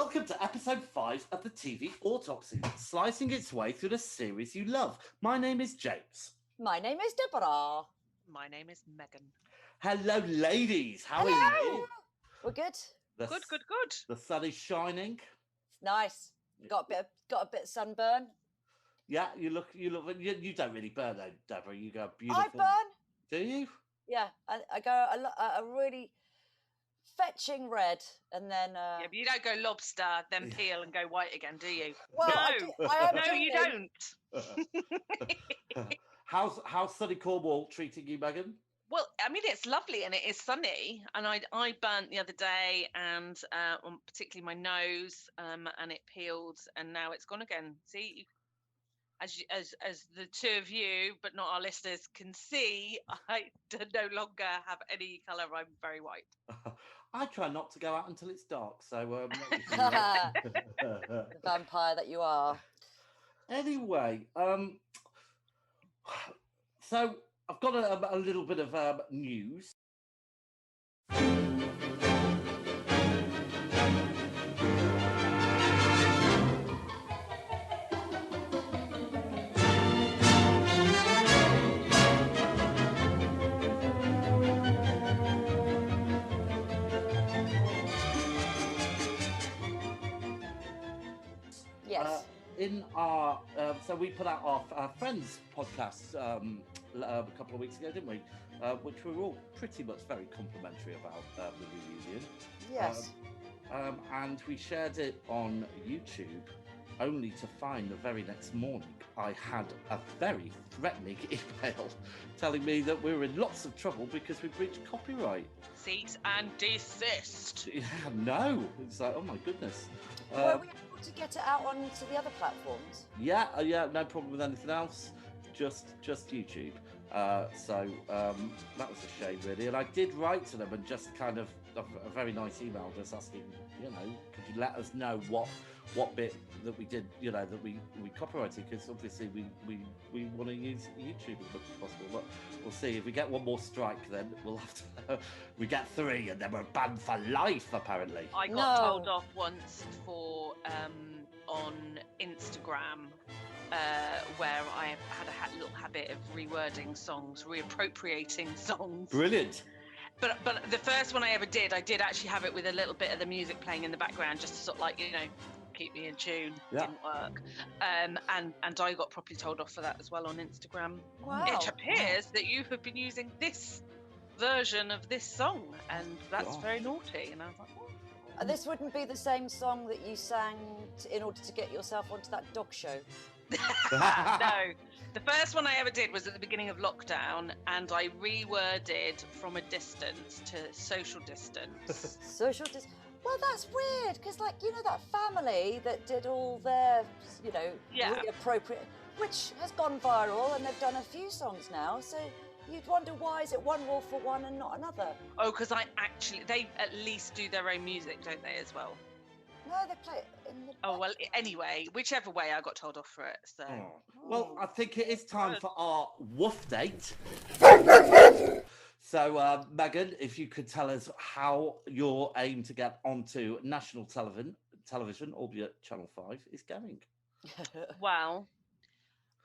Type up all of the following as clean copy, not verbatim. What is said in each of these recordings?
Welcome to episode 5 of the TV Autopsy, slicing its way through the series you love. My name is James. My name is Deborah. My name is Megan. Hello, ladies. How Hello. are you? We're good. Good. The sun is shining. It's nice. Got a bit of sunburn. Yeah, you don't really burn though, Deborah. You go beautiful. I burn. Do you? Yeah, I go a really fetching red, and then. Yeah, but you don't go lobster, then peel and go white again, do you? Well, no, I you don't. How's sunny Cornwall treating you, Megan? Well, I mean, it's lovely and it is sunny. And I burnt the other day, and particularly my nose, and it peeled, and now it's gone again. See, as the two of you, but not our listeners, can see, I no longer have any colour. I'm very white. I try not to go out until it's dark, so the vampire that you are. Anyway, so I've got a little bit of news. Yes. In our so we put out our Friends podcast a couple of weeks ago, didn't we? Which we were all pretty much very complimentary about the reunion. Yes. And we shared it on YouTube, only to find the very next morning I had a very threatening email telling me that we were in lots of trouble because we breached copyright. Cease and desist. Yeah, no. It's like, oh my goodness. Were we able to get it out onto the other platforms? Yeah, no problem with anything else. Just YouTube. So that was a shame, really. And I did write to them and just kind of a very nice email, just asking, could you let us know what bit that we did, that we copyrighted, because obviously we want to use YouTube as much as possible. But we'll see. If we get one more strike, then we'll have to. We get 3, and then we're banned for life, apparently. I got told off once for on Instagram. Where I had a little habit of rewording songs, reappropriating songs. Brilliant. But the first one I ever did, I did actually have it with a little bit of the music playing in the background, just to sort of keep me in tune. Yeah. Didn't work. And I got properly told off for that as well on Instagram. Wow. It appears that you have been using this version of this song, and that's very naughty. And I was like, oh. This wouldn't be the same song that you sang in order to get yourself onto that dog show. No, the first one I ever did was at the beginning of lockdown, and I reworded from a distance to social distance. Well, that's weird, because that family that did all their, reappropriate, which has gone viral, and they've done a few songs now, so you'd wonder, why is it one rule for one and not another? Oh, because they at least do their own music, don't they, as well? No, they play it in the... Oh, well, anyway, whichever way, I got told off for it, so... Oh. Well, I think it is time for our woof date. So, Megan, if you could tell us how your aim to get onto national television, albeit Channel 5, is going. Well,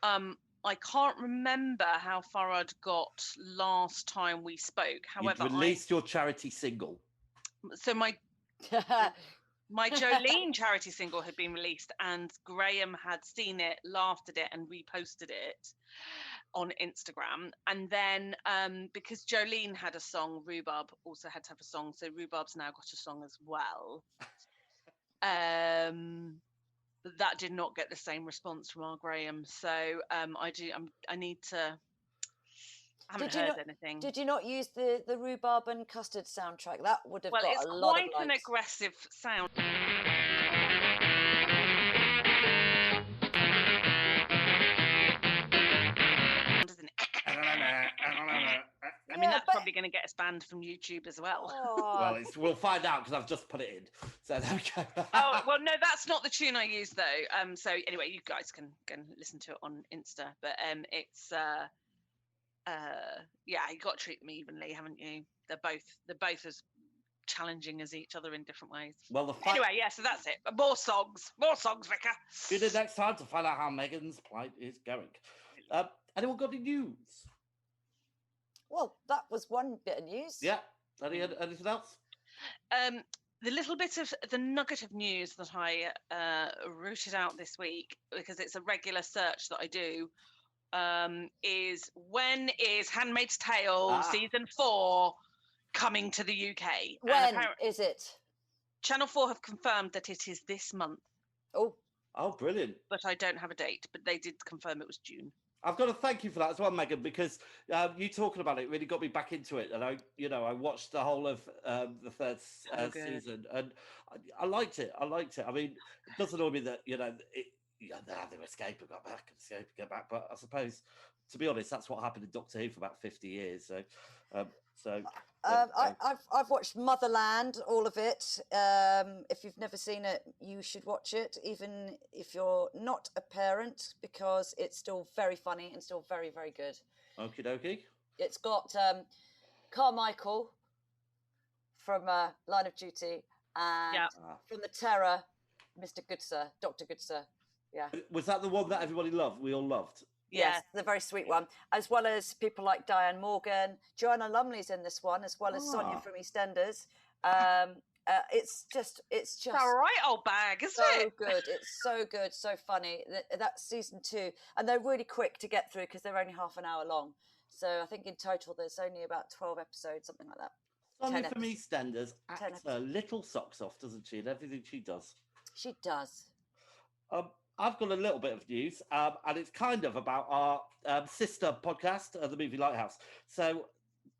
I can't remember how far I'd got last time we spoke. However, you'd released your charity single. So my Jolene charity single had been released, and Graham had seen it, laughed at it, and reposted it on Instagram. And then because Jolene had a song, Rhubarb also had to have a song, so Rhubarb's now got a song as well. But that did not get the same response from our Graham, so I need to... I haven't heard anything. Did you not use the rhubarb and custard soundtrack? That would have got a lot of likes. Well, it's quite an aggressive sound. Isn't it? I mean, that's probably going to get us banned from YouTube as well. Oh. Well, we'll find out, because I've just put it in. So there we go. Oh, well, no, that's not the tune I use, though. So anyway, you guys can listen to it on Insta. But it's... yeah, you got to treat them evenly, haven't you? They're both as challenging as each other in different ways. Well, anyway, yeah, so that's it. More songs, Vicar. Tune in next time to find out how Megan's plight is going. Anyone got any news? Well, that was one bit of news. Yeah. Anything else? The little bit of the nugget of news that I rooted out this week, because it's a regular search that I do, is when is Handmaid's Tale season 4 coming to the UK? When is it? Channel 4 have confirmed that it is this month. Oh, brilliant. But I don't have a date, but they did confirm it was June. I've got to thank you for that as well, Megan, because you talking about it really got me back into it. And I watched the whole of the third season, and I liked it. I mean, it doesn't annoy me that, they escape and get back. But I suppose, to be honest, that's what happened in Doctor Who for about 50 years. I've watched Motherland, all of it. If you've never seen it, you should watch it, even if you're not a parent, because it's still very funny and still very, very good. Okie dokie. It's got Carmichael from Line of Duty, and from The Terror, Mr. Goodser, Dr. Goodser. Yeah. Was that the one that everybody loved? We all loved. Yes, the very sweet one, as well as people like Diane Morgan. Joanna Lumley's in this one, as well as Sonia from EastEnders. It's just all right, old bag, isn't it? So good. It's so good, so funny. That's season 2, and they're really quick to get through because they're only half an hour long. So I think in total there's only about 12 episodes, something like that. Sonia from EastEnders acts her little socks off, doesn't she? And everything she does. She does. I've got a little bit of news, and it's kind of about our sister podcast, The Movie Lighthouse. So,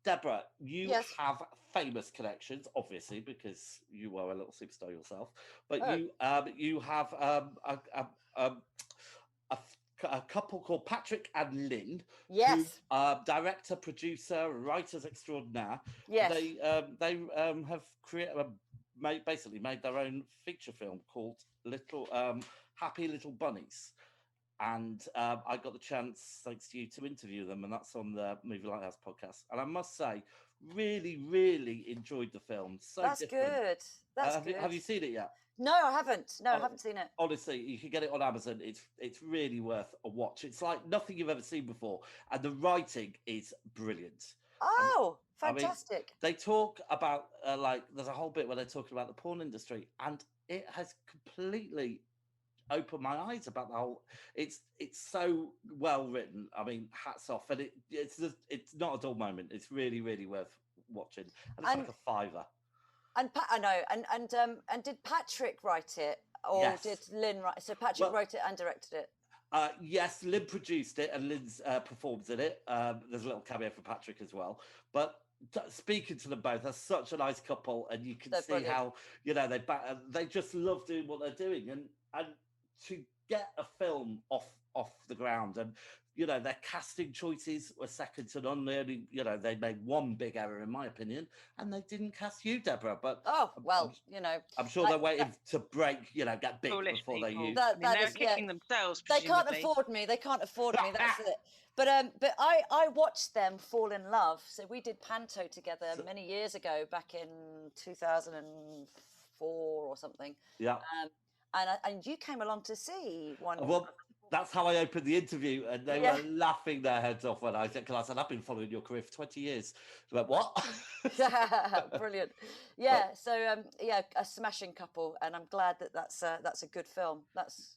Deborah, you have famous connections, obviously, because you are a little superstar yourself. But you have a couple called Patrick and Lynn. Yes. Who, director, producer, writers extraordinaire. Yes. They have basically made their own feature film called Happy Little Bunnies, and I got the chance, thanks to you, to interview them, and that's on the Movie Lighthouse podcast. And I must say, really, really enjoyed the film. That's different. Good. That's good. Have you seen it yet? No, I haven't. No, I haven't seen it. Honestly, you can get it on Amazon. It's really worth a watch. It's like nothing you've ever seen before, and the writing is brilliant. Oh, fantastic! I mean, they talk about there's a whole bit where they're talking about the porn industry, and it has completely opened my eyes about the whole. It's so well written. I mean, hats off, and it's not a dull moment. It's really, really worth watching, and it's like a $5. And I know, and did Patrick write it, or did Lynn write? So Patrick wrote it and directed it. Yes, Lynn produced it, and Lynn's performs in it. There's a little cameo for Patrick as well. But speaking to them both, they're such a nice couple, and you can see brilliant. How they just love doing what they're doing, and to get a film off the ground, and their casting choices were second to none. They only, they made one big error, in my opinion, and they didn't cast you, Deborah. But I'm sure they're waiting to break, get big before they use. They're kicking themselves. They can't afford me. They can't afford me. That's it. But I watched them fall in love. So we did Panto together many years ago, back in 2004 or something. Yeah. And you came along to see one. Well, that's how I opened the interview, and they were laughing their heads off when I said, I've been following your career for 20 years. They went, what? Brilliant. Yeah. So a smashing couple, and I'm glad that's a good film. That's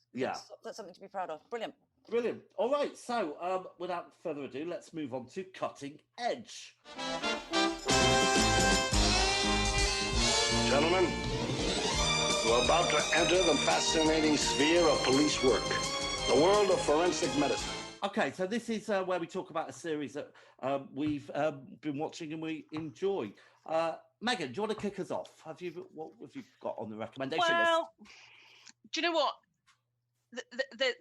something to be proud of. Brilliant. Brilliant. All right. So without further ado, let's move on to Cutting Edge. Gentlemen, we're about to enter the fascinating sphere of police work, the world of forensic medicine. Okay, so this is where we talk about a series that we've been watching and we enjoy. Megan, do you want to kick us off? What have you got on the recommendation list? Well, do you know what?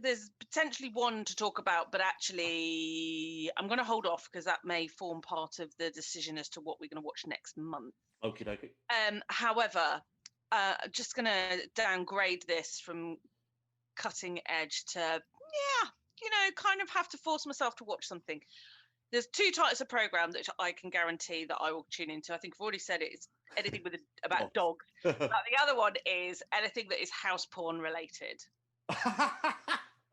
There's potentially one to talk about, but actually I'm going to hold off because that may form part of the decision as to what we're going to watch next month. Okie dokie. However, just going to downgrade this from Cutting Edge to, kind of have to force myself to watch something. There's two types of program that I can guarantee that I will tune into. I think I've already said it. It's anything about dogs. But the other one is anything that is house porn related.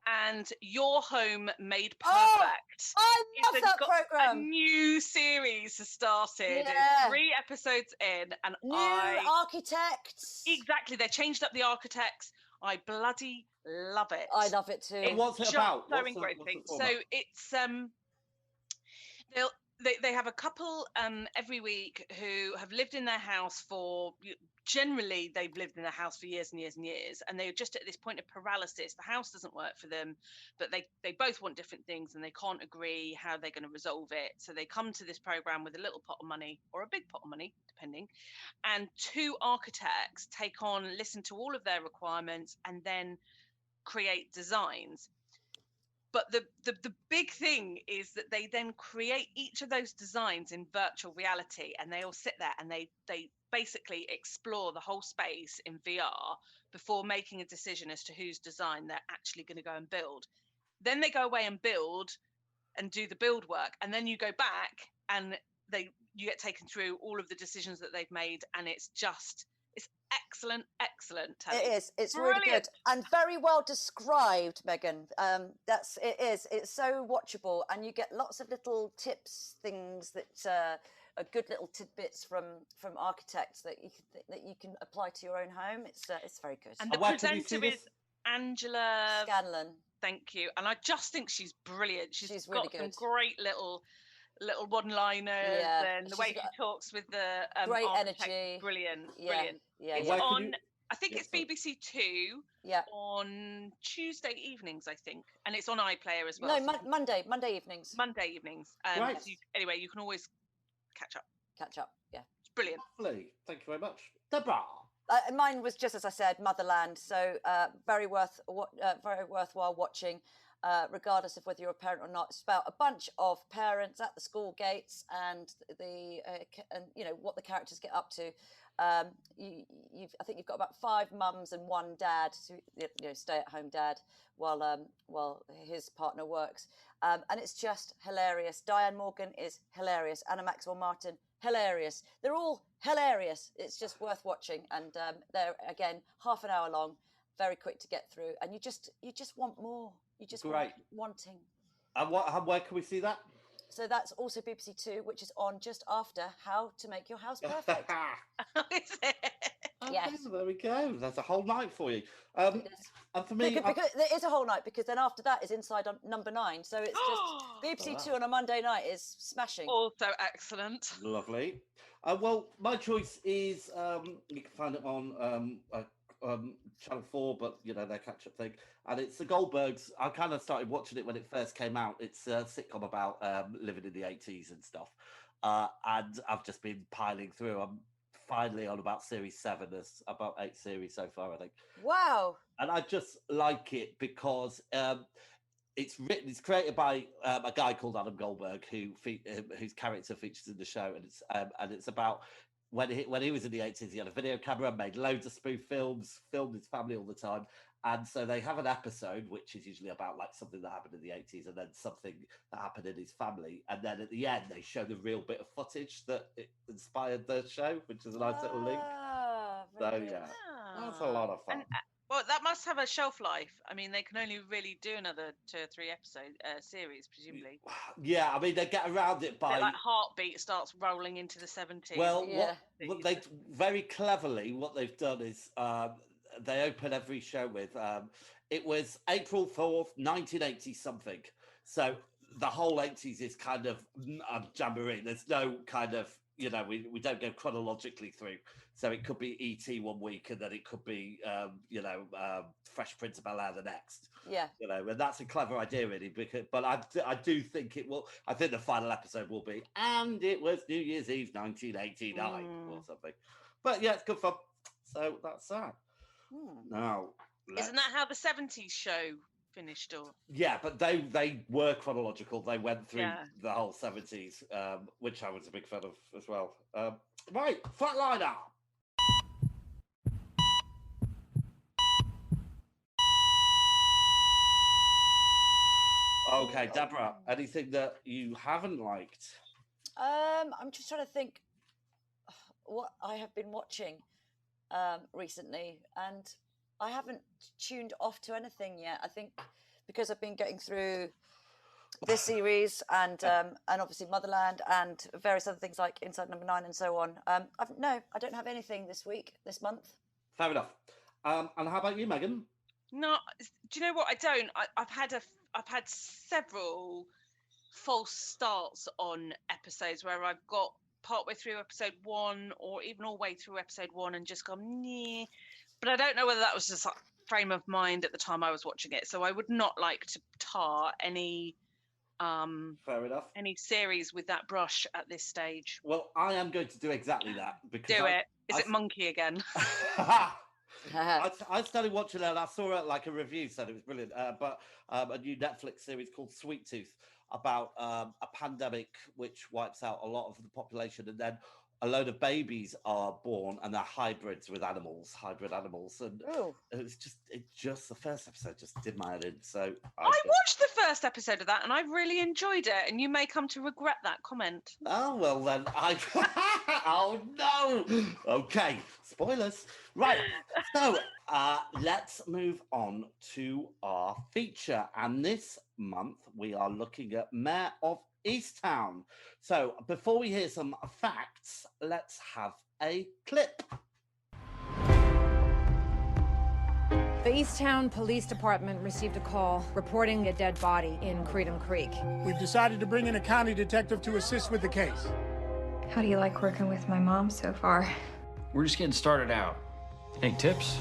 And Your Home Made Perfect. I love that program. A new series has started. Yeah. It's 3 episodes in, and new architects. Exactly, they changed up the architects. I bloody love it. I love it too. And what's it about? So engrossing. So it's they have a couple every week who have lived in their house for. Generally, they've lived in the house for years and years and years, and they're just at this point of paralysis. The house doesn't work for them, but they both want different things, and they can't agree how they're going to resolve it. So they come to this program with a little pot of money or a big pot of money, depending, and 2 architects listen to all of their requirements, and then create designs. But the big thing is that they then create each of those designs in virtual reality, and they all sit there and they basically explore the whole space in VR before making a decision as to whose design they're actually going to go and build. Then they go away and build and do the build work, and then you go back and you get taken through all of the decisions that they've made, and it's excellent telly. It is. It's Brilliant. Really good and very well described, Megan. It's so watchable, and you get lots of little tips, things that are good little tidbits from architects that you can apply to your own home. It's very good. And the presenter is Angela Scanlon. Thank you. And I just think she's brilliant. She's really got good. some great little one-liners, and the way she talks with the great architect. energy. Brilliant. Yeah. It's on. I think it's BBC Two. Yeah. On Tuesday evenings, I think, and it's on iPlayer as well. No, Monday evenings. Monday evenings. Right. So anyway, you can always catch up. Yeah. It's brilliant. Lovely. Thank you very much, Deborah. Mine was just as I said, Motherland. So very worthwhile watching, regardless of whether you're a parent or not. It's about a bunch of parents at the school gates and what the characters get up to. I think you've got about 5 mums and 1 dad, stay-at-home dad, while his partner works, and it's just hilarious. Diane Morgan is hilarious. Anna Maxwell Martin, hilarious. They're all hilarious. It's just worth watching, and they're again half an hour long, very quick to get through, and you just want more. You just wanting. And where can we see that? So that's also BBC Two, which is on just after How to Make Your House Perfect. Is it? Yes. There we go. That's a whole night for you. And for me, because there is a whole night, because then after that is Inside on number 9. So it's just BBC Two on a Monday night is smashing. Also excellent. Lovely. Well, my choice is you can find it on Channel 4, but their catch-up thing, and it's the Goldbergs. I kind of started watching it when it first came out. It's a sitcom about living in the 80s and stuff, and I've just been piling through. I'm finally on about series 7. There's about 8 series so far, I think. Wow. And I just like it because it's created by a guy called Adam Goldberg, whose character features in the show, and it's about when he was in the 80s. He had a video camera, made loads of spoof films, filmed his family all the time. And so they have an episode, which is usually about like something that happened in the 80s and then something that happened in his family. And then at the end, they show the real bit of footage that inspired the show, which is a nice little link. So, yeah, that's a lot of fun. Well, that must have a shelf life. I mean, they can only really do another 2 or 3 episode series, presumably. Yeah, I mean, they get around it by... like Heartbeat starts rolling into the 70s. Well, what they very cleverly, what they've done is... they open every show with it was April 4th, 1980 something. So the whole 80s is kind of jamboree. There's no kind of, we don't go chronologically through. So it could be E.T. one week, and then it could be, Fresh Prince of Bel-Air the next. Yeah. And that's a clever idea, really. But I do think it will. I think the final episode will be, and it was New Year's Eve, 1989 or something. But yeah, it's good fun. So that's that. Now, isn't that how the 70s show finished? Or but they were chronological. They went through the whole 70s, which I was a big fan of as well. Right, Flatliner. Okay, Deborah, anything that you haven't liked? I'm just trying to think what I have been watching recently, and I haven't tuned off to anything yet. I think because I've been getting through this series and obviously Motherland and various other things like Inside Number 9 and so on. I don't have anything this month. Fair enough. And how about you, Megan? No, do you know what? I don't. I've had several false starts on episodes where I've got partway through episode 1 or even all the way through episode 1 and just gone, nah. But I don't know whether that was just a frame of mind at the time I was watching it. So I would not like to tar any fair enough, any series with that brush at this stage. Well, I am going to do exactly that because Is it Monkey again? I started watching it and I saw it like a review said it was brilliant, but a new Netflix series called Sweet Tooth about a pandemic which wipes out a lot of the population, and then a load of babies are born and they're hybrid animals, and it's just the first episode just did my head in. So I watched the first episode of that and I really enjoyed it, and you may come to regret that comment. Oh well then oh no. Okay, spoilers. Right, so let's move on to our feature, and this month we are looking at Mare of Easttown. So before we hear some facts, let's have a clip. The Easttown Police Department received a call reporting a dead body in Creedham Creek. We've decided to bring in a county detective to assist with the case. How do you like working with my mom so far? We're just getting started out. Any tips?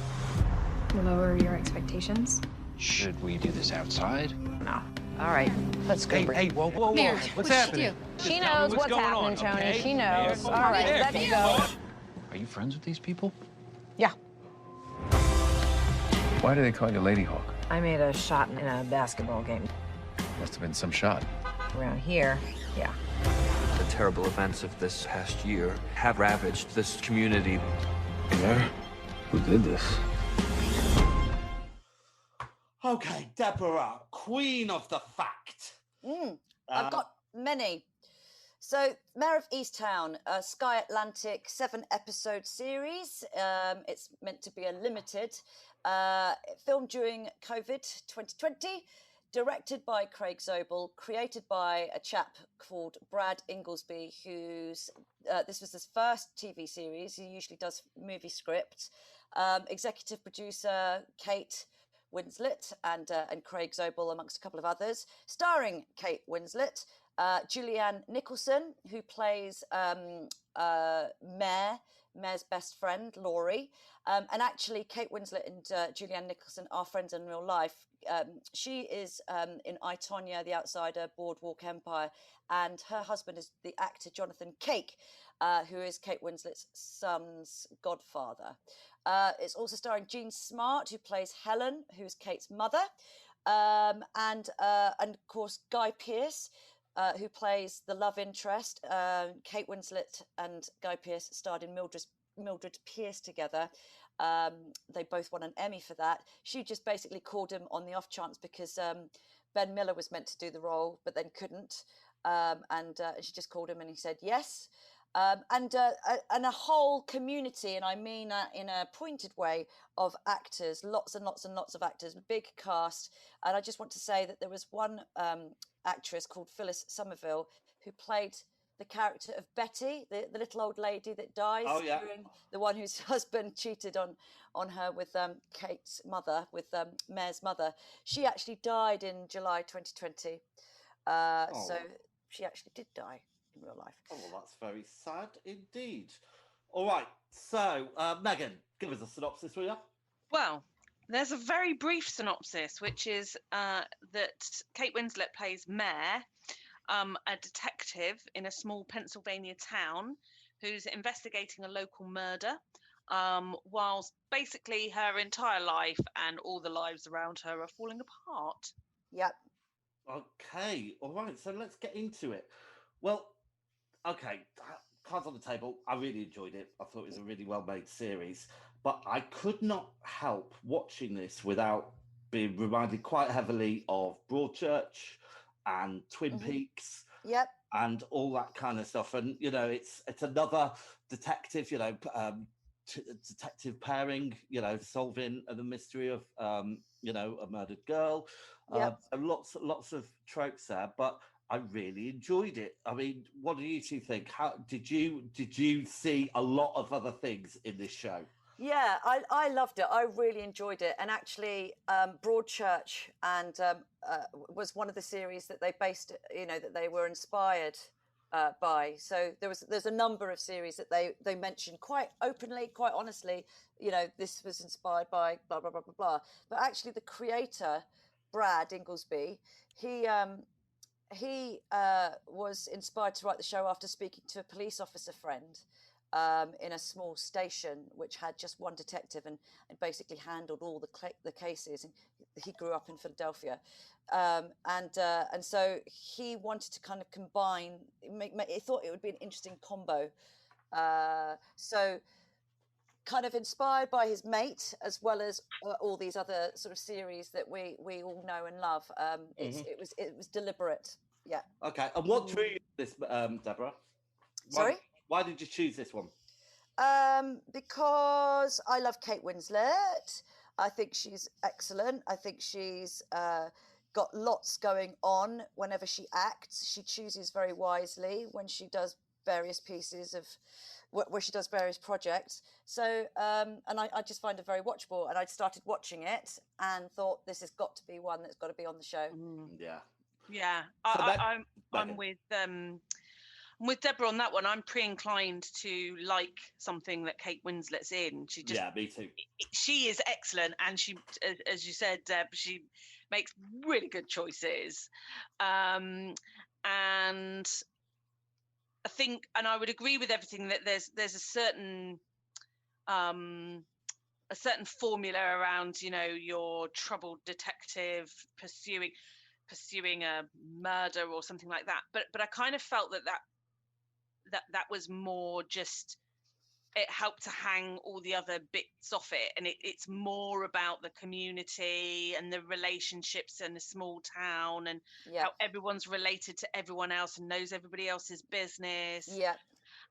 Lower your expectations? Should we do this outside? No. All right, let's go. Hey, whoa. Mary, what's happening? She knows what's happening, Tony. Okay? She knows. Mary, All right, let's go. Are you friends with these people? Yeah. Why do they call you Lady Hawk? I made a shot in a basketball game. Must have been some shot. Around here, yeah. The terrible events of this past year have ravaged this community. Yeah? Who did this? Okay, Deborah, queen of the fact. I've got many. So, Mare of Easttown, a Sky Atlantic 7-episode series. It's meant to be a limited. Filmed during COVID 2020. Directed by Craig Zobel, created by a chap called Brad Inglesby, who's this was his first TV series. He usually does movie scripts. Executive producer Kate Winslet and Craig Zobel, amongst a couple of others. Starring Kate Winslet, Julianne Nicholson, who plays Mare's best friend, Laurie. And actually, Kate Winslet and Julianne Nicholson are friends in real life. She is in I, Tonya, The Outsider, Boardwalk Empire, and her husband is the actor Jonathan Cake, who is Kate Winslet's son's godfather. It's also starring Jean Smart, who plays Helen, who's Kate's mother, and of course Guy Pearce, who plays the love interest. Kate Winslet and Guy Pearce starred in Mildred Pierce together. They both won an Emmy for that. She just basically called him on the off chance because Ben Miller was meant to do the role but then couldn't, and she just called him and he said yes. And a whole community, and I mean that in a pointed way, of actors, lots and lots and lots of actors, big cast. And I just want to say that there was one actress called Phyllis Somerville who played the character of Betty, the little old lady that dies. Oh, yeah. The one whose husband cheated on her with Kate's mother, with Mare's mother. She actually died in July 2020. So she actually did die in real life. Oh, well, that's very sad indeed. All right, so Megan, give us a synopsis, will you? Well, there's a very brief synopsis, which is that Kate Winslet plays Mare, a detective in a small Pennsylvania town who's investigating a local murder, whilst basically her entire life and all the lives around her are falling apart. Yep. Okay, all right, so let's get into it. Well, okay, cards on the table. I really enjoyed it. I thought it was a really well-made series, but I could not help watching this without being reminded quite heavily of Broadchurch and Twin Mm-hmm. Peaks. Yep. And all that kind of stuff. And, you know, it's another detective, you know, detective pairing, you know, solving the mystery of, you know, a murdered girl. Yep. And lots of tropes there, but I really enjoyed it. I mean, what do you two think? How did you see a lot of other things in this show? Yeah, I loved it. I really enjoyed it. And actually, Broadchurch was one of the series that they based, you know, that they were inspired by. So there's a number of series that they mentioned quite openly, quite honestly, you know, this was inspired by blah, blah, blah, blah, blah. But actually the creator, Brad Inglesby, he was inspired to write the show after speaking to a police officer friend in a small station which had just one detective and basically handled all the cases. And he grew up in Philadelphia, and so he wanted to kind of combine. He thought it would be an interesting combo. So kind of inspired by his mate, as well as all these other sort of series that we all know and love. It was deliberate. Yeah. Okay. And what drew you to this, Deborah? Sorry? Why did you choose this one? Because I love Kate Winslet. I think she's excellent. I think she's got lots going on whenever she acts. She chooses very wisely when she does various pieces of where she does various projects. So, and I just find her very watchable. And I started watching it and thought this has got to be one that's got to be on the show. Yeah. Yeah, So I'm with Deborah on that one. I'm pre-inclined to like something that Kate Winslet's in. Yeah, me too. She is excellent, and she, as you said, Deb, she makes really good choices. And I think, and I would agree with everything, that there's a certain formula around, you know, your troubled detective pursuing a murder or something like that. But I kind of felt that was more just, it helped to hang all the other bits off it, and it's more about the community and the relationships in a small town, and how everyone's related to everyone else and knows everybody else's business. Yeah.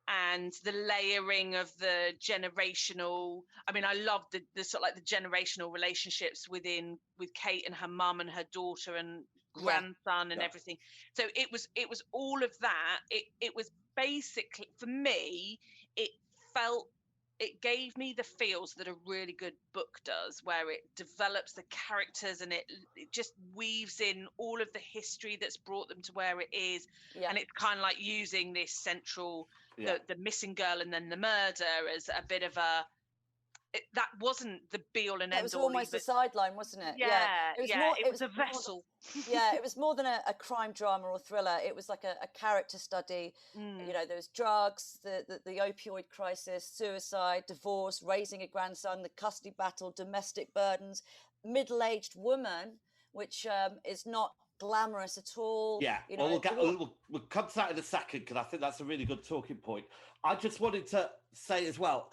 And the layering of the generational, I mean, I love the sort of like the generational relationships with Kate and her mum and her daughter and grandson and everything. So it was all of that. It was basically, for me, it gave me the feels that a really good book does, where it develops the characters and it just weaves in all of the history that's brought them to where it is. And it's kind of like using this central, the missing girl and then the murder as a bit of that wasn't the be all and end all. It was almost a sideline, wasn't it? It was a vessel. It was more than a crime drama or thriller. It was like a character study. You know, there was drugs, the opioid crisis, suicide, divorce, raising a grandson, the custody battle, domestic burdens, middle-aged woman, which is not glamorous at all. Yeah, you know, we'll come to that in a second, because I think that's a really good talking point. I just wanted to say as well,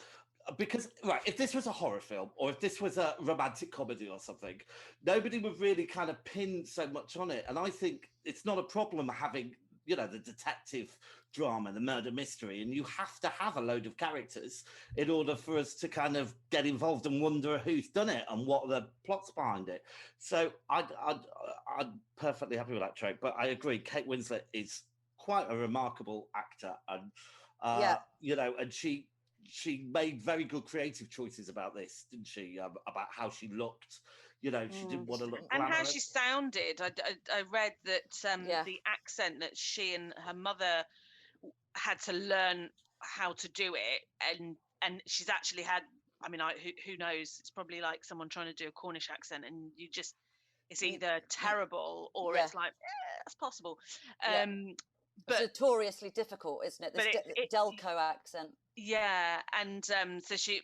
because if this was a horror film or if this was a romantic comedy or something, nobody would really kind of pin so much on it. And I think it's not a problem having, you know, the detective drama, the murder mystery, and you have to have a load of characters in order for us to kind of get involved and wonder who's done it and what the plot's behind it. So I'm perfectly happy with that trope. But I agree, Kate Winslet is quite a remarkable actor, and you know, and she made very good creative choices about this, didn't she? About how she looked, you know, she didn't want to look glamorous. And how she sounded. I read that the accent that she and her mother had to learn how to do it, and she's actually had, I mean, who knows? It's probably like someone trying to do a Cornish accent, and it's either terrible or it's like, that's possible. But it's notoriously difficult, isn't it? This Delco accent. Yeah, and so she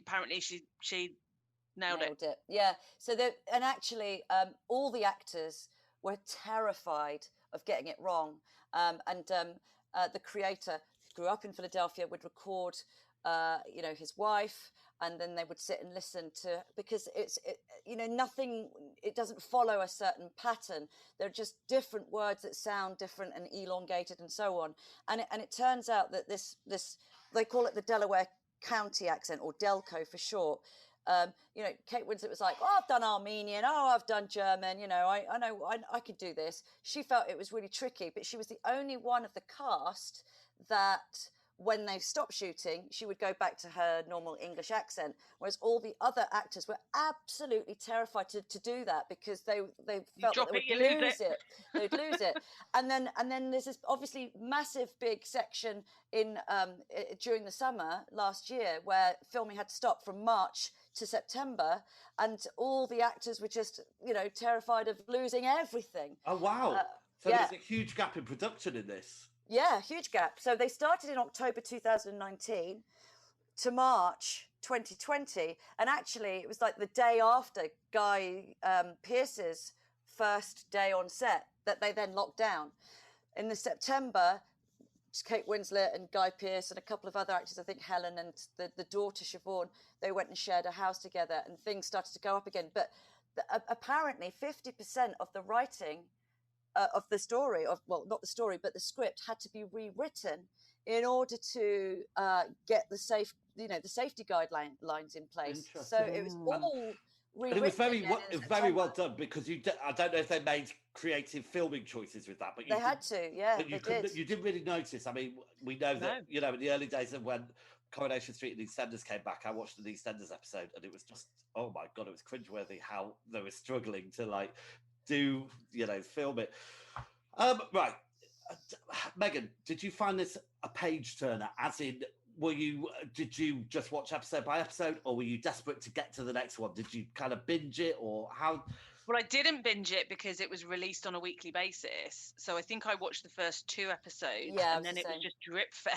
nailed it. Yeah. So actually, all the actors were terrified of getting it wrong, and the creator grew up in Philadelphia, would record, his wife, and then they would sit and listen to, because nothing, it doesn't follow a certain pattern. They're just different words that sound different and elongated and so on. And it turns out that this, they call it the Delaware County accent, or Delco for short. Kate Winslet was like, oh, I've done Armenian, oh, I've done German, I know I could do this. She felt it was really tricky, but she was the only one of the cast that when they stopped shooting, she would go back to her normal English accent, whereas all the other actors were absolutely terrified to do that, because they felt that they would lose it. They'd lose it. And then there's this obviously massive big section in during the summer last year where filming had to stop from March to September, and all the actors were just, terrified of losing everything. Oh, wow. So there's a huge gap in production in this. Yeah, huge gap. So they started in October 2019 to March 2020. And actually, it was like the day after Guy Pearce's first day on set that they then locked down. In the September, Kate Winslet and Guy Pearce and a couple of other actors, I think Helen and the daughter Siobhan, they went and shared a house together, and things started to go up again. But apparently 50% of the writing of the story, not the story, but the script had to be rewritten in order to get the safety guidelines in place. So it was all rewritten. But it was very well done, because I don't know if they made creative filming choices with that, but they had to, yeah. But you didn't really notice. I mean, we know that in the early days of when Coronation Street and EastEnders came back, I watched the EastEnders episode, and it was just, oh my god, it was cringeworthy how they were struggling to do film it. Right, Megan, did you find this a page turner? As in, did you just watch episode by episode, or were you desperate to get to the next one? Did you kind of binge it, or how? Well, I didn't binge it because it was released on a weekly basis. So I think I watched the first 2 episodes, and then it was just drip fed.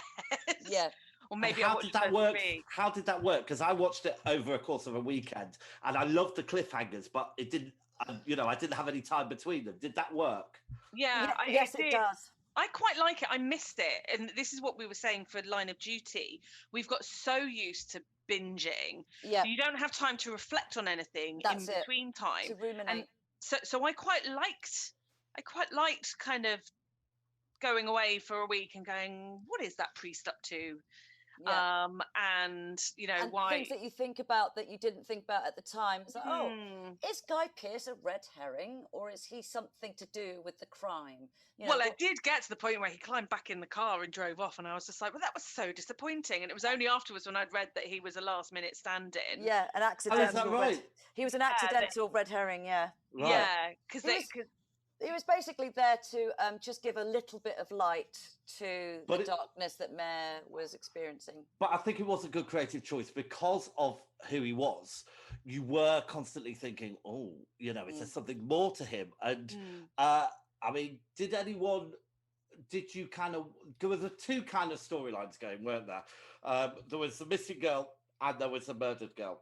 Yeah. Or maybe how did that work? How did that work? Because I watched it over a course of a weekend, and I loved the cliffhangers, but it didn't. I didn't have any time between them. Did that work? Yeah, yes, it does. I quite like it. I missed it, and this is what we were saying for Line of Duty. We've got so used to binging, you don't have time to reflect on anything in between time. To ruminate. And so I quite liked kind of going away for a week and going, what is that priest up to? Yeah. And why things that you think about that you didn't think about at the time. It's like, is Guy Pearce a red herring, or is he something to do with the crime? Well, I did get to the point where he climbed back in the car and drove off, and I was just like, well, that was so disappointing. And it was only afterwards when I'd read that he was a last-minute stand-in. Yeah, an accidental. Oh, is that right? He was an accidental red herring. Yeah. Right. Yeah, because he was basically there to just give a little bit of light to the darkness that Mare was experiencing. But I think it was a good creative choice because of who he was. You were constantly thinking, oh, is there something more to him? And I mean, did you kind of, there were the 2 kind of storylines going, weren't there? There was the missing girl and there was the murdered girl.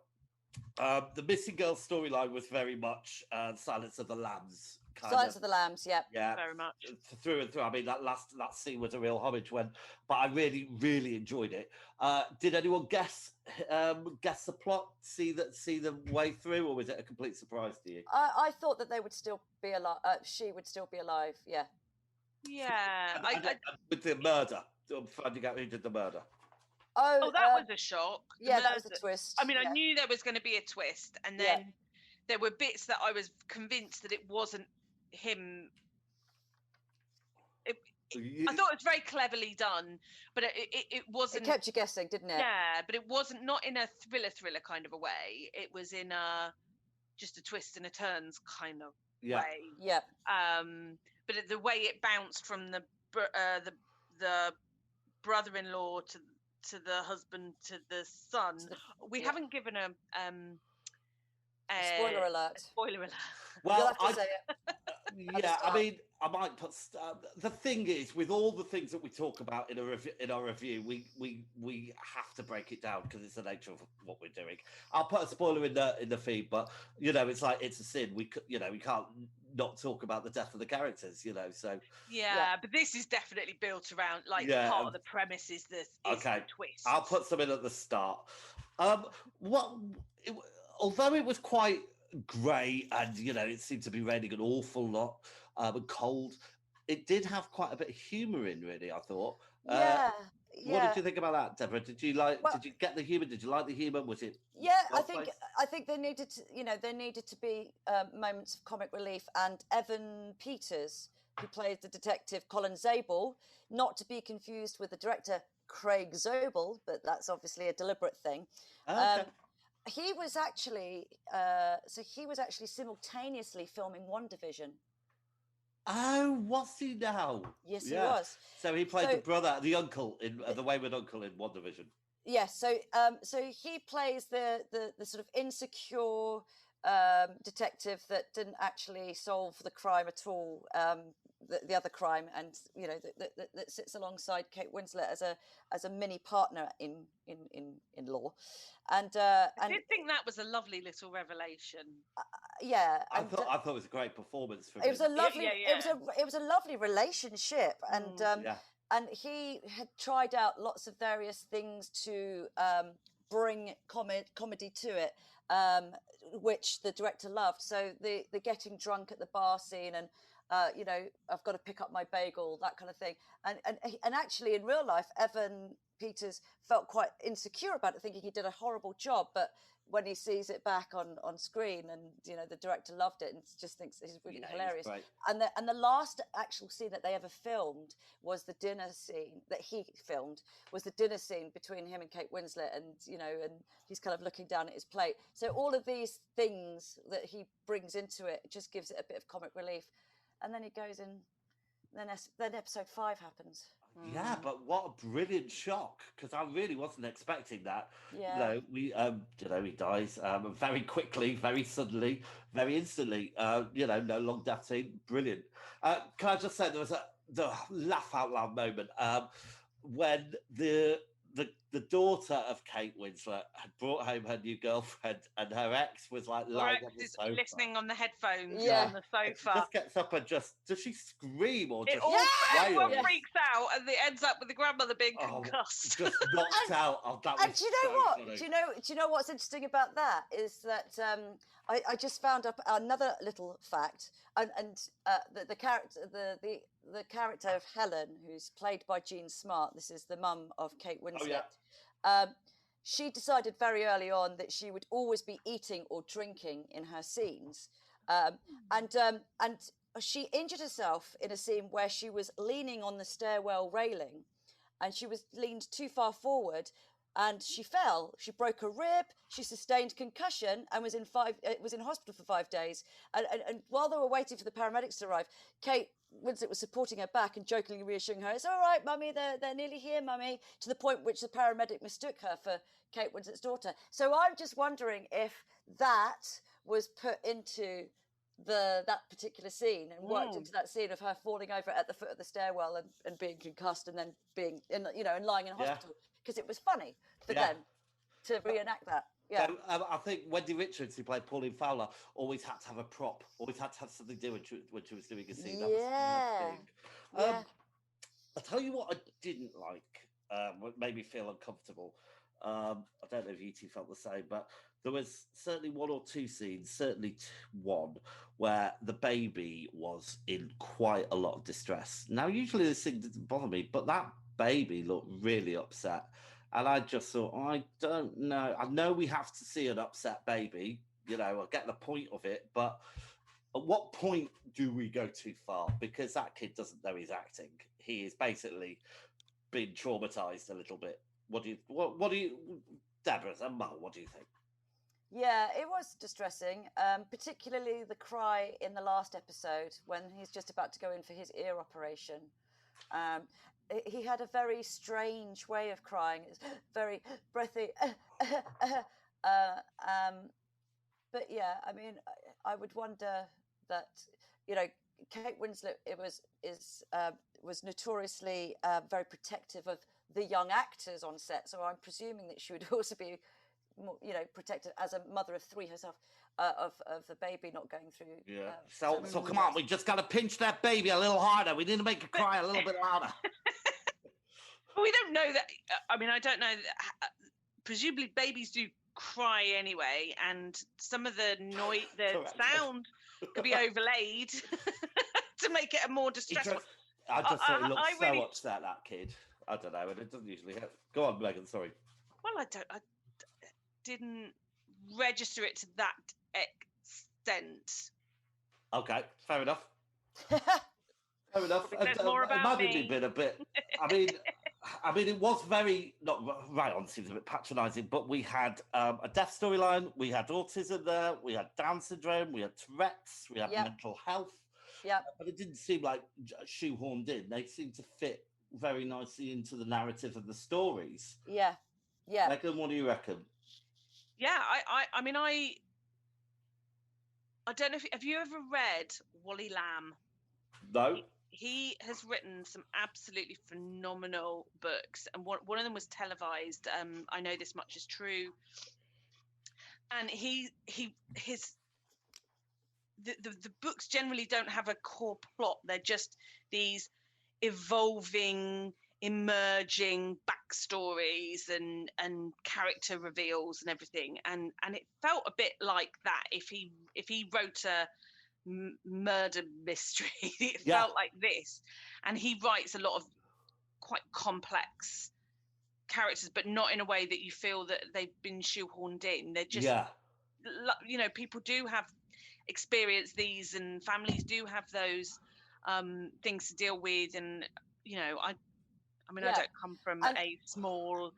The missing girl storyline was very much Silence of the Lambs. Silence of the Lambs, yeah, very much through and through. I mean, that scene was a real homage but I really, really enjoyed it. Did anyone guess the plot, see the way through, or was it a complete surprise to you? I thought that they would still be alive. She would still be alive. Yeah. With the murder, finding out who did the murder. Oh, that was a shock. Yeah, that was a twist. I mean, I knew there was going to be a twist, and then there were bits that I was convinced that it wasn't him. I thought it was very cleverly done, but it wasn't. It kept you guessing, didn't it? Yeah, but it wasn't, not in a thriller kind of a way. It was in just a twist and a turns kind of way. Yeah. But the way it bounced from the brother-in-law to the husband to the son, we haven't given a. What do you call it? A Spoiler alert. Spoiler alert. Well, You'll have to say it. Yeah, I mean, I might put. The thing is, with all the things that we talk about in our review, we have to break it down because it's the nature of what we're doing. I'll put a spoiler in the feed, but it's like it's a sin. We can't not talk about the death of the characters. So yeah, but this is definitely built around part of the premise is the twist. I'll put something at the start. Although it was quite grey and it seemed to be raining an awful lot and cold, it did have quite a bit of humour in, really, I thought. Yeah. What did you think about that, Deborah? Did you get the humour? Did you like the humour? Was it I think there needed to be moments of comic relief, and Evan Peters, who played the detective Colin Zabel, not to be confused with the director Craig Zobel, but that's obviously a deliberate thing. Okay. He was actually simultaneously filming WandaVision. Oh, was he now? Yes, he was. So he played the brother, the uncle in the wayward uncle in WandaVision. Yes, so he plays the sort of insecure detective that didn't actually solve the crime at all, the other crime, and that sits alongside Kate Winslet as a mini partner in law, and I did think that was a lovely little revelation. I thought it was a great performance from him. It was a lovely, it was a lovely relationship, and he had tried out lots of various things to bring comedy to it, which the director loved. So the getting drunk at the bar scene, and I've got to pick up my bagel, that kind of thing. And actually, in real life, Evan Peters felt quite insecure about it, thinking he did a horrible job. But when he sees it back on screen, and the director loved it and just thinks he's really hilarious. And the last actual scene that they ever filmed was the dinner scene that he filmed, was the dinner scene between him and Kate Winslet, and and he's kind of looking down at his plate. So all of these things that he brings into it just gives it a bit of comic relief. And then he goes in, then episode 5 happens. Yeah, but what a brilliant shock, because I really wasn't expecting that. Yeah. He dies very quickly, very suddenly, very instantly. No long death scene. Brilliant. Can I just say there was the laugh out loud moment when the daughter of Kate Winslet had brought home her new girlfriend, and her ex was like lying on the sofa, listening on the headphones on the sofa. She just gets up and does she scream or just everyone freaks out, and it ends up with the grandmother being concussed, just knocked out. Oh, that and was do you know what? funny. Do you know what's interesting about that is that I just found up another little fact, and the character of Helen, who's played by Jean Smart. This is the mum of Kate Winslet. She decided very early on that she would always be eating or drinking in her scenes, and she injured herself in a scene where she was leaning on the stairwell railing, and she was leaned too far forward, and she fell. She broke a rib. She sustained concussion and was in hospital for 5 days. And while they were waiting for the paramedics to arrive, Kate Winslet was supporting her back and jokingly reassuring her, "It's all right, Mummy. They're nearly here, Mummy." To the point which the paramedic mistook her for Kate Winslet's daughter. So I'm just wondering if that was put into that particular scene and worked into that scene of her falling over at the foot of the stairwell and being concussed and then being and lying in hospital, because it was funny for them to reenact that. Yeah. So, I think Wendy Richards, who played Pauline Fowler, always had to have a prop, always had to have something to do when she was doing a scene. That was I'll tell you what I didn't like, what made me feel uncomfortable. I don't know if you two felt the same, but there was certainly one or two scenes, certainly one, where the baby was in quite a lot of distress. Now, usually this thing didn't bother me, but that baby looked really upset. And I just thought, I don't know. I know we have to see an upset baby. I get the point of it. But at what point do we go too far? Because that kid doesn't know he's acting. He is basically been traumatized a little bit. What do you, Deborah and Mo, what do you think? Yeah, it was distressing, particularly the cry in the last episode when he's just about to go in for his ear operation. He had a very strange way of crying. It's very breathy. But yeah, I mean, I would wonder that, you know, Kate Winslet was notoriously very protective of the young actors on set. So I'm presuming that she would also be, you know, protected as a mother of three herself, of the baby not going through. Yeah. So come on, we just got to pinch that baby a little harder. We need to make her cry a little bit louder. Well, we don't know that. I mean, I don't know. Presumably, babies do cry anyway, and some of the sound could be overlaid to make it a more distressful. I just thought he looked so upset, that kid. I don't know, and it doesn't usually happen. Go on, Megan. Sorry. Well, I didn't register it to that extent. Okay, fair enough. Fair enough. More about it might me. have been a bit. I mean, it was very not right on. Seems a bit patronising, but we had a death storyline. We had autism there. We had Down syndrome. We had Tourette's. We had mental health. Yeah, but it didn't seem like shoehorned in. They seemed to fit very nicely into the narrative of the stories. Yeah. Megan, what do you reckon? Yeah, I mean, I don't know if have you ever read Wally Lamb? No. He has written some absolutely phenomenal books, and one of them was televised. I know this much is true. And the books generally don't have a core plot. They're just these evolving, emerging backstories and character reveals and everything. And it felt a bit like that. If he wrote a murder mystery, it felt like this. And he writes a lot of quite complex characters, but not in a way that you feel that they've been shoehorned in. They're just, you know, people do have experience these, and families do have those things to deal with. And you know, I mean, I don't come from a small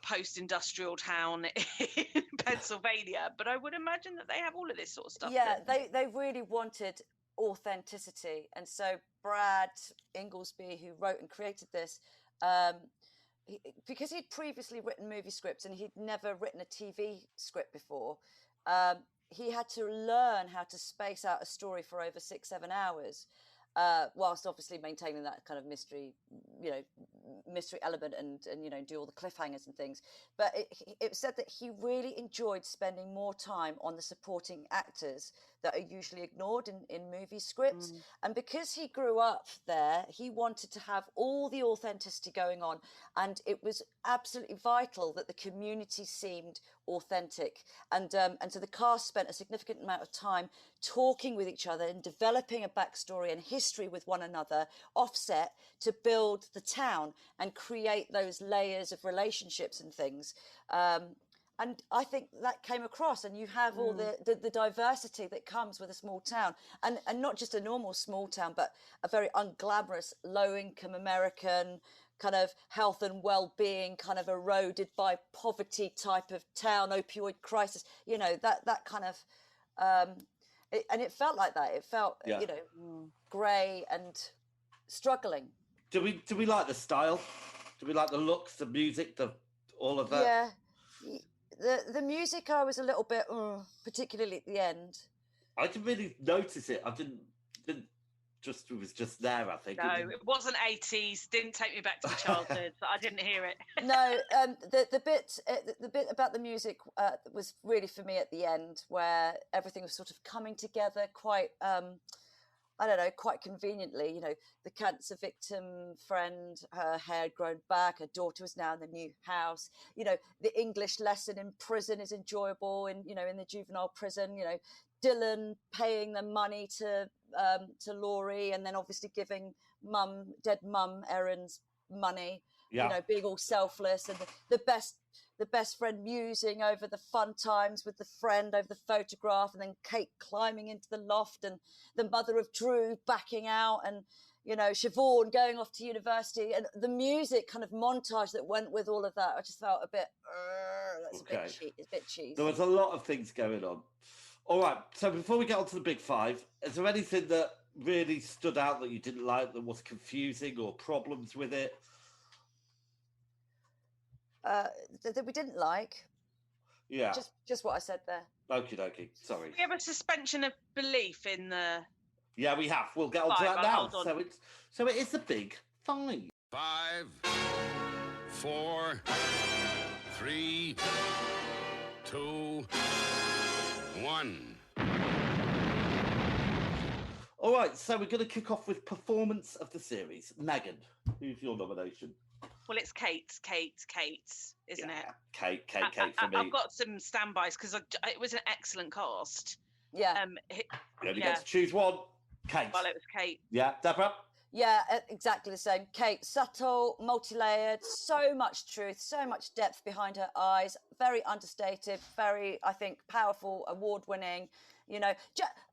post-industrial town in Pennsylvania, but I would imagine that they have all of this sort of stuff. Yeah, they really wanted authenticity, and so Brad Inglesby, who wrote and created this, because he'd previously written movie scripts and he'd never written a TV script before, he had to learn how to space out a story for over 6-7 hours, whilst obviously maintaining that kind of mystery, you know, mystery element, and you know, do all the cliffhangers and things. But it said that he really enjoyed spending more time on the supporting actors that are usually ignored in movie scripts. And because he grew up there, he wanted to have all the authenticity going on, and it was absolutely vital that the community seemed authentic. And so the cast spent a significant amount of time talking with each other and developing a backstory and history with one another offset to build the town and create those layers of relationships and things. And I think that came across, and you have all the diversity that comes with a small town, and not just a normal small town, but a very unglamorous, low-income American kind of health and well-being kind of eroded by poverty type of town, opioid crisis, you know, that kind of, and it felt like that. It felt, you know, grey and struggling. Do we like the style? Do we like the looks, the music, all of that? Yeah. The music, I was a little bit, particularly at the end. I didn't really notice it. I didn't just, it was just there, I think. No, it wasn't 80s. Didn't take me back to my childhood. So I didn't hear it. No, the bit about the music was really for me at the end, where everything was sort of coming together quite, I don't know, quite conveniently. You know, the cancer victim friend, her hair had grown back, her daughter was now in the new house. You know, the English lesson in prison is enjoyable, in the juvenile prison. You know, Dylan paying the money to Laurie, and then obviously giving dead mum Erin's money. You know, being all selfless, and the best friend musing over the fun times with the friend over the photograph, and then Kate climbing into the loft, and the mother of Drew backing out, and you know, Siobhan going off to university, and the music kind of montage that went with all of that. I just felt a bit, that's a bit cheesy. There was a lot of things going on. All right, so before we get on to the big five, is there anything that really stood out that you didn't like, that was confusing, or problems with it? That we didn't like? Yeah. Just what I said there. Okie dokie. Sorry. We have a suspension of belief in the. Yeah, we have. We'll get on to that now. Hold on. So it is the big 5. 5, 4, 3, 2, 1. All right, so we're going to kick off with performance of the series. Megan, who's your nomination? Well, it's Kate, isn't it? Kate for me. I've got some standbys because it was an excellent cast. Yeah. You only get to choose one. Kate. Well, it was Kate. Yeah, Deborah? Yeah, exactly the same. Kate, subtle, multi-layered, so much truth, so much depth behind her eyes, very understated, very, I think, powerful, award-winning. You know,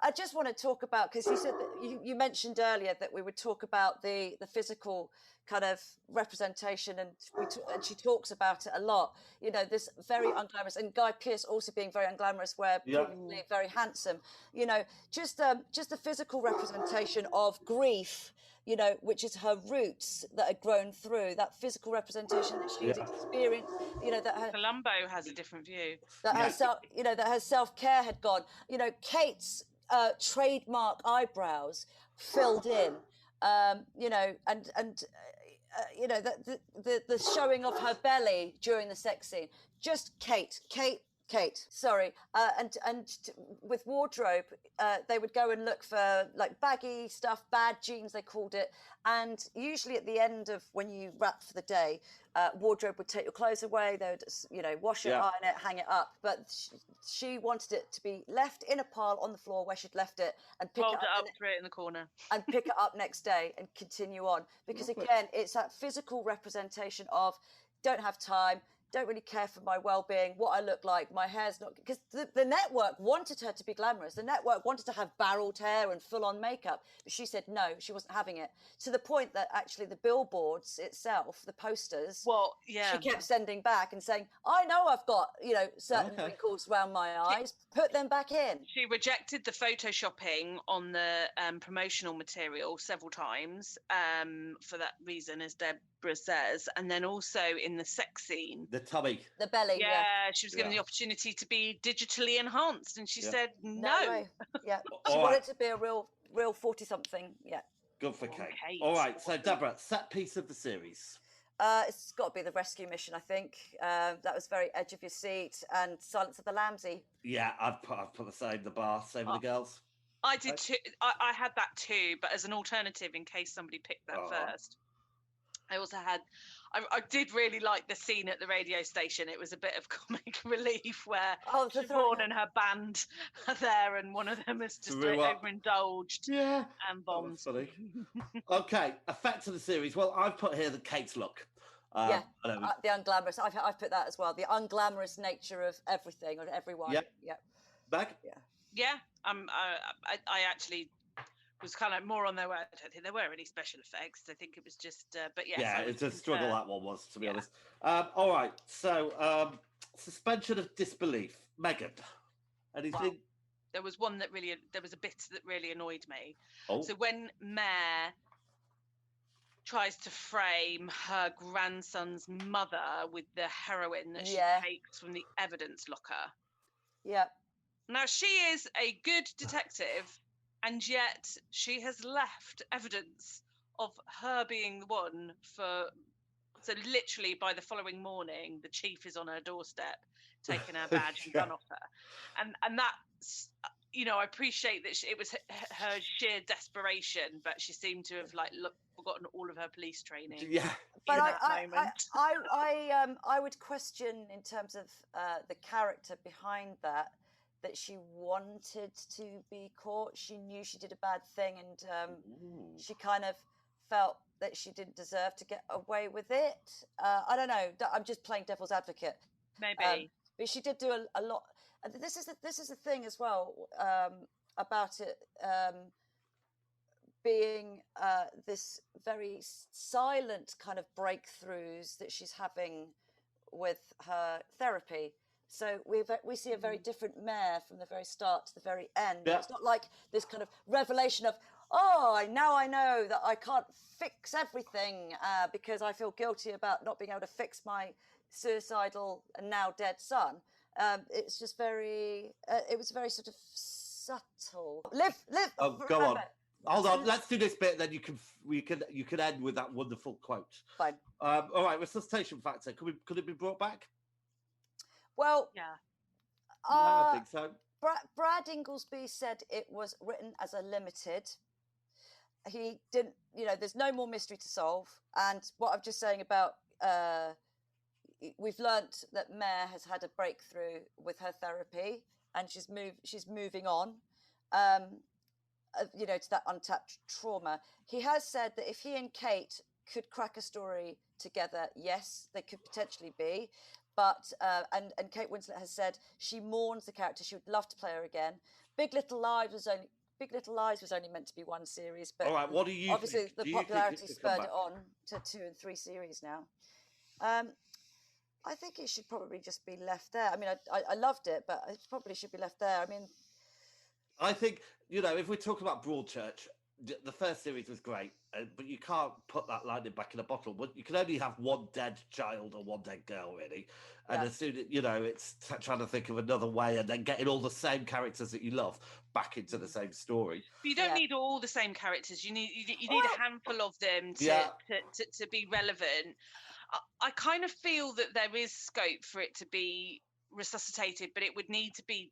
I just want to talk about, because you said that you mentioned earlier that we would talk about the physical kind of representation, and she talks about it a lot. You know, this very unglamorous, and Guy Pearce also being very unglamorous, where previously very handsome. You know, just the physical representation of grief. You know, which is her roots that are grown through that physical representation that she's experienced. You know, that her Columbo has a different view. That her self-care had gone. You know, Kate's trademark eyebrows filled in. You know, and you know, the showing of her belly during the sex scene. Just Kate. Sorry, and with wardrobe, they would go and look for like baggy stuff, bad jeans they called it, and usually at the end of when you wrap for the day, wardrobe would take your clothes away. They would, you know, wash it, iron it, hang it up. But she wanted it to be left in a pile on the floor where she'd left it, and pick Fold it up, throw it in the corner, and pick it up next day and continue on. Because again, it's that physical representation of don't have time. Don't really care for my well-being, what I look like, my hair's not... Because the network wanted her to be glamorous. The network wanted to have barreled hair and full-on makeup. But she said no, she wasn't having it. To the point that actually the billboards itself, the posters... Well, yeah. She kept sending back and saying, I know I've got, you know, certain wrinkles around my eyes. Put them back in. She rejected the photoshopping on the promotional material several times for that reason, as Deborah says. And then also in the sex scene... The tummy. The belly, yeah. She was given the opportunity to be digitally enhanced, and she said no. way. Yeah, she wanted to be a real 40-something. Yeah. Good for Kate. All right, so Deborah, set piece of the series. It's got to be the rescue mission, I think. That was very edge of your seat, and Silence of the Lambsy. Yeah, I've put the same, the bar, same with the girls. I did too. I had that too, but as an alternative in case somebody picked that first. I also had, I did really like the scene at the radio station. It was a bit of comic relief where Siobhan and her band are there, and one of them is just overindulged and bombed. Funny. Okay, effect of the series. Well, I've put here the Kate's look. The unglamorous. I've put that as well. The unglamorous nature of everything or everyone. Yep. Meg? Yeah. I actually was kind of more on their way. I don't think there were any special effects. I think it was just, but yes. Yeah, it's a struggle that one was, to be honest. All right, so suspension of disbelief. Megan, anything? Well, there was a bit that really annoyed me. Oh. So when Mare tries to frame her grandson's mother with the heroin that she takes from the evidence locker. Yeah. Now, she is a good detective, and yet she has left evidence of her being the one for... So literally by the following morning, the chief is on her doorstep, taking her badge and gun off her. And that's, you know, I appreciate that it was her sheer desperation, but she seemed to have forgotten all of her police training. Yeah. But I would question in terms of the character behind that she wanted to be caught. She knew she did a bad thing, and she kind of felt that she didn't deserve to get away with it. I don't know. I'm just playing devil's advocate. Maybe. But she did do a lot. And this is the thing as well about it being this very silent kind of breakthroughs that she's having with her therapy. So we see a very different Mare from the very start to the very end. Yeah. It's not like this kind of revelation of, now I know that I can't fix everything because I feel guilty about not being able to fix my suicidal and now dead son. It's just very. It was very sort of subtle. Live. Oh, go on. Hold on. Let's do this bit. Then you can end with that wonderful quote. Fine. All right. Resuscitation factor. Could it be brought back? Well. Yeah. I think so. Brad Inglesby said it was written as a limited. He didn't. There's no more mystery to solve. And what I'm just saying about. We've learnt that Mare has had a breakthrough with her therapy, and she's moving on, to that untapped trauma. He has said that if he and Kate could crack a story together, yes, they could potentially be. But and Kate Winslet has said she mourns the character. She would love to play her again. Big Little Lies was only meant to be one series, but all right, what do you obviously think? the popularity spurred it on to 2 and 3 series now. I think it should probably just be left there. I mean, I loved it, but it probably should be left there. I mean, I think, if we talk about Broadchurch, the first series was great, but you can't put that lightning back in a bottle. You can only have one dead child or one dead girl, really. And as soon as, it's trying to think of another way and then getting all the same characters that you love back into the same story. But you don't need all the same characters. You need a handful of them to be relevant. I kind of feel that there is scope for it to be resuscitated, but it would need to be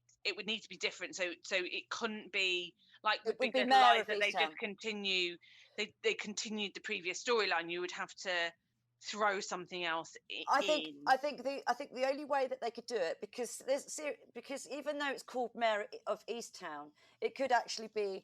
different. So it couldn't be like the Big Little Lies that they just continue. They continued the previous storyline. You would have to throw something else in. I think the only way that they could do it, because even though it's called Mare of Easttown, it could actually be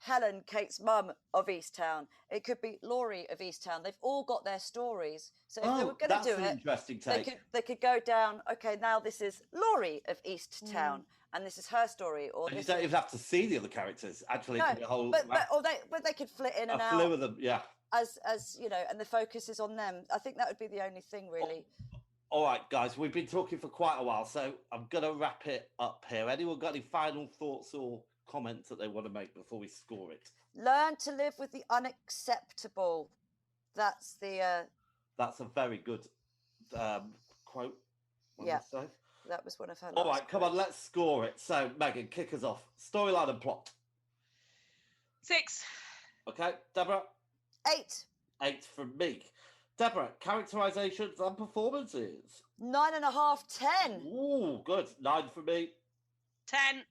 Helen, Kate's mum of Easttown. It could be Laurie of Easttown. They've all got their stories. So if they were going to do it, interesting take. They could go down. Okay, now this is Laurie of Easttown, and this is her story. Or you don't even have to see the other characters. Actually, no, the whole. But they could flit in and out. A few of them, yeah. As and the focus is on them. I think that would be the only thing, really. All right, guys, we've been talking for quite a while, so I'm going to wrap it up here. Anyone got any final thoughts or comments that they want to make before we score it? Learn to live with the unacceptable. That's a very good quote. Yeah, that was one of her. All right, come on, let's score it. So, Megan, kick us off. Storyline and plot. 6. Okay, Deborah. 8. 8 from me. Deborah, characterizations and performances. 9.5, 10. Ooh, good. 9 from me. 10.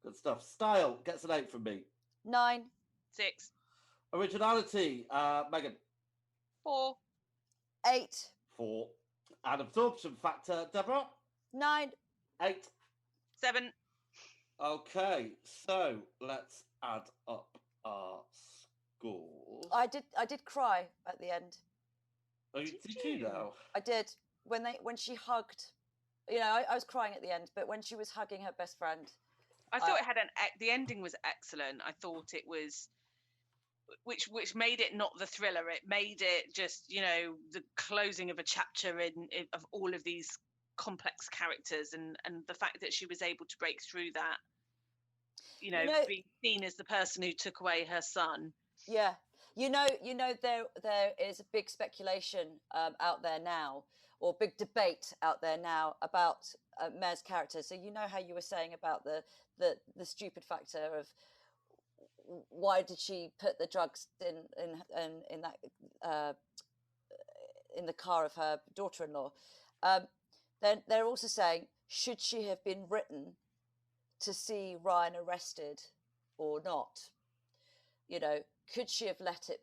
Good stuff. Style gets an 8 from me. 9. 6. Originality, Megan. 4. 8. 4. And absorption factor, Deborah. 9. 8. 7. Okay, so let's add up our scores. I did cry at the end. Oh, did you though? I did. When she hugged, I was crying at the end, but when she was hugging her best friend. I thought the ending was excellent. I thought it was, which made it not the thriller. It made it just, the closing of a chapter of all of these complex characters, and the fact that she was able to break through that, being seen as the person who took away her son. Yeah. There is a big speculation out there now, or big debate out there now about Mare's character. So how you were saying about the stupid factor of why did she put the drugs in that in the car of her daughter-in-law? Then they're also saying, should she have been written to see Ryan arrested or not? Could she have left it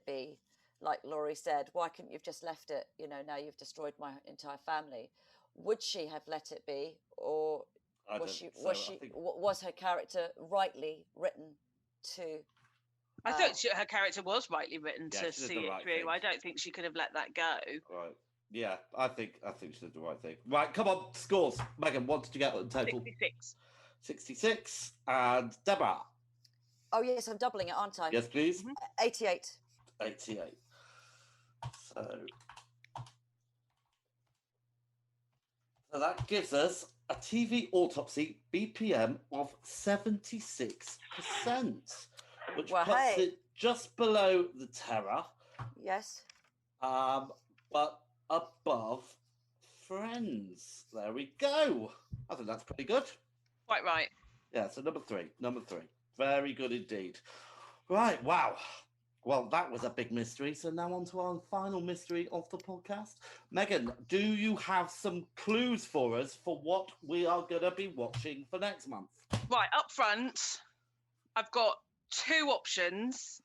be, like Laurie said? Why couldn't you have just left it? Now you've destroyed my entire family. Would she have let it be, or was her character rightly written to? I thought her character was rightly written to see it through. Thing. I don't think she could have let that go. Right. Yeah, I think she did the right thing. Right, come on, scores. Megan, what did you get on the total? 66. 66. And Deborah. Oh, yes, I'm doubling it, aren't I? Yes, please. 88. 88. So that gives us a TV autopsy BPM of 76%, which puts it just below the Terror. Yes. But above friends. There we go. I think that's pretty good. Quite right. Yeah, so number three. Very good indeed. Right, wow. Well, that was a big mystery. So now on to our final mystery of the podcast. Megan, do you have some clues for us for what we are going to be watching for next month? Right, up front, I've got 2 options.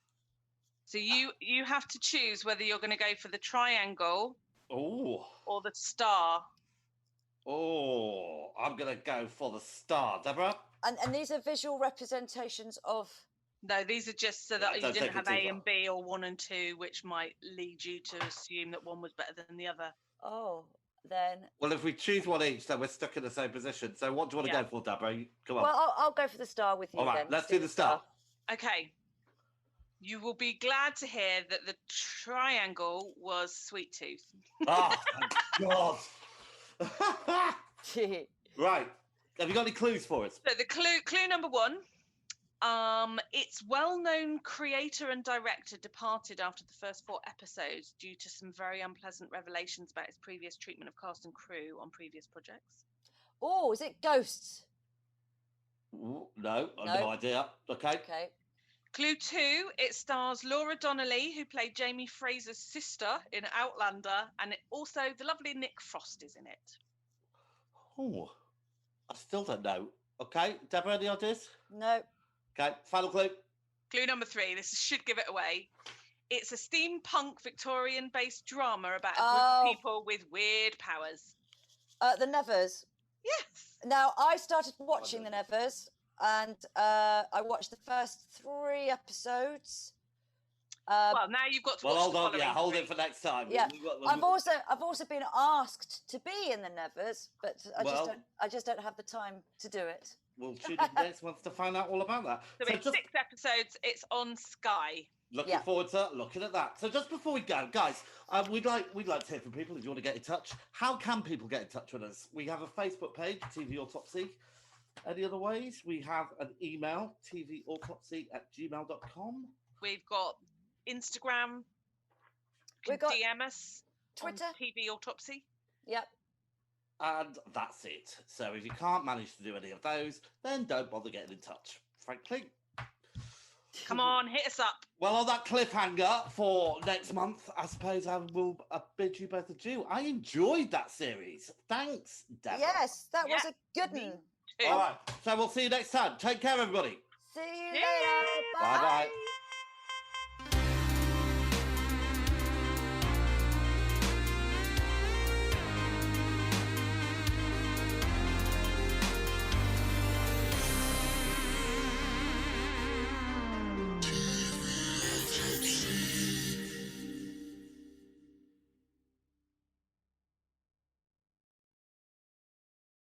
So you have to choose whether you're going to go for the triangle or the star. Oh, I'm going to go for the star. Deborah? And these are visual representations of... No, these are just so that you don't didn't take it have too A far. and B or 1 and 2, which might lead you to assume that one was better than the other. Oh, then... Well, if we choose one each, then we're stuck in the same position. So what do you want to go for, Deborah? Come on. Well, I'll go for the star with you. All right, then. let's do the star. Okay. You will be glad to hear that the triangle was Sweet Tooth. Oh, thank God. Right. Have you got any clues for us? So the clue number 1, its well-known creator and director departed after the first 4 episodes due to some very unpleasant revelations about his previous treatment of cast and crew on previous projects. Oh, is it Ghosts? Ooh, no, no idea. Okay. Clue 2, it stars Laura Donnelly, who played Jamie Fraser's sister in Outlander, and also the lovely Nick Frost is in it. Oh, I still don't know. Okay, Deborah, any ideas? No. Okay, final clue. Clue number 3, this should give it away. It's a steampunk Victorian-based drama about a group of people with weird powers. The Nevers. Yes. Now, I started watching The Nevers, and I watched the first 3 episodes. Well, now you've got to watch hold the on, following hold 3. it for next time. Yeah, I've also been asked to be in The Nevers, but I just don't have the time to do it. We'll tune in next month to find out all about that. So it's 6 episodes. It's on Sky. Looking forward to looking at that. So just before we go, guys, we'd like to hear from people if you want to get in touch. How can people get in touch with us? We have a Facebook page, TV Autopsy. Any other ways? We have an email, tvautopsy@gmail.com. We've got Instagram. We've got DM us. Twitter. On TV Autopsy. Yep. And that's it. So if you can't manage to do any of those, then don't bother getting in touch, frankly. Come on, hit us up. Well, on that cliffhanger for next month, I suppose I will bid you both adieu. I enjoyed that series. Thanks, Deborah. Yes, that was a good one. All right, so we'll see you next time. Take care, everybody. See you later. Bye-bye.